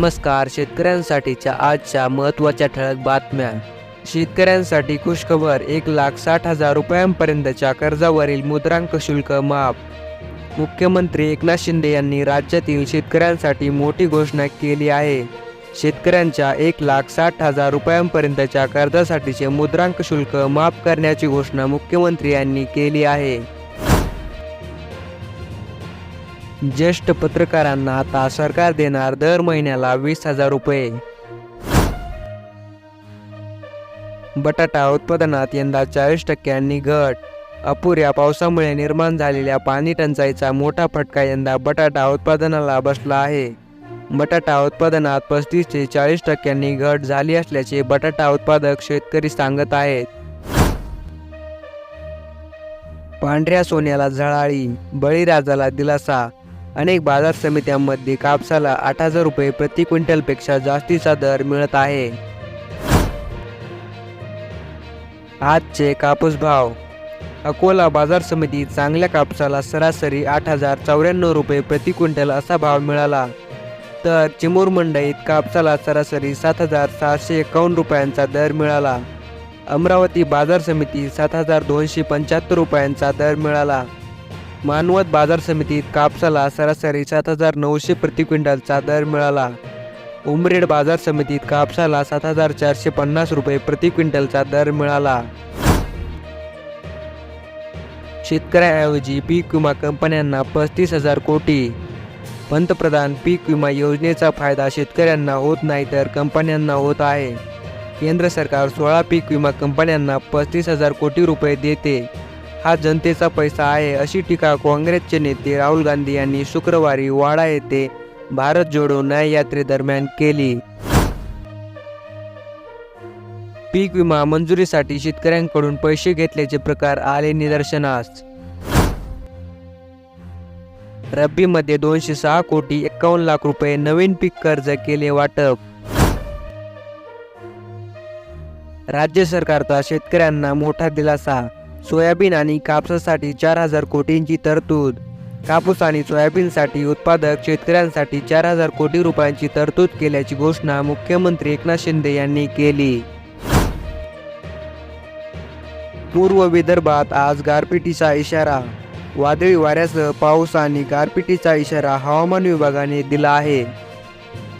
नमस्कार. शेतकऱ्यांसाठीच्या आजच्या महत्त्वाच्या ठळक बातम्या. शेतकऱ्यांसाठी खुशखबर. 1,60,000 रुपयांपर्यंतच्या कर्जावरील मुद्रांक शुल्क माफ. मुख्यमंत्री एकनाथ शिंदे यांनी राज्यातील शेतकऱ्यांसाठी मोठी घोषणा केली आहे. शेतकऱ्यांच्या 1,60,000 रुपयांपर्यंतच्या कर्जासाठीचे मुद्रांक शुल्क माफ करण्याची घोषणा मुख्यमंत्री यांनी केली आहे. ज्येष्ठ पत्रकारांना आता सरकार देणार दर महिन्याला 20,000 रुपये. बटाटा उत्पादनात यंदा 40% घट. अपुऱ्या पावसामुळे निर्माण झालेल्या पाणी टंचाईचा मोठा फटका यंदा बटाटा उत्पादनाला बसला आहे. बटाटा उत्पादनात 35 ते 40% घट झाली असल्याचे बटाटा उत्पादक शेतकरी सांगत आहेत. पांढऱ्या सोन्याला झळाळी, बळीराजाला दिलासा. अनेक बाजार समित्यांमध्ये कापसाला 8,000 रुपये प्रति क्विंटलपेक्षा जास्तीचा दर मिळत आहे. आजचे कापूस भाव. अकोला बाजार समितीत चांगल्या कापसाला सरासरी 8,094 रुपये प्रति क्विंटल असा भाव मिळाला, तर चिमूर मंडईत कापसाला सरासरी 7,651 रुपयांचा दर मिळाला. अमरावती बाजार समितीत 7,275 रुपयांचा दर मिळाला. मानवत बाजार समितीत कापसाला सरासरी 7,900 प्रति क्विंटलचा दर मिळाला. उमरेड बाजार समितीत कापसाला 7,450 रुपये प्रति क्विंटलचा दर मिळाला. शेतकऱ्यांऐवजी पीक विमा कंपन्यांना 35,000 कोटी. पंतप्रधान पीक विमा योजनेचा फायदा शेतकऱ्यांना होत नाही तर कंपन्यांना होत आहे. केंद्र सरकार 16 पीक विमा कंपन्यांना 35,000 कोटी रुपये देते. हा जनतेचा पैसा आहे, अशी टीका काँग्रेसचे नेते राहुल गांधी यांनी शुक्रवारी वाडा येथे भारत जोडो न्याय यात्रेदरम्यान केली. पीक विमा मंजुरीसाठी शेतकऱ्यांकडून पैसे घेतल्याचे प्रकार आले निदर्शनास. रब्बीमध्ये 206 कोटी 51 लाख रुपये नवीन पीक कर्ज केले वाटप. राज्य सरकारचा शेतकऱ्यांना मोठा दिलासा. सोयाबीन आणि कापसासाठी 4,000 कोटींची तरतूद. कापूस आणि सोयाबीनसाठी उत्पादक शेतकऱ्यांसाठी 4,000 कोटी रुपयांची तरतूद केल्याची घोषणा मुख्यमंत्री एकनाथ शिंदे यांनी केली. पूर्व विदर्भात आज गारपिटीचा इशारा. वादळी वाऱ्यासह पाऊस आणि गारपिटीचा इशारा हवामान विभागाने दिला आहे.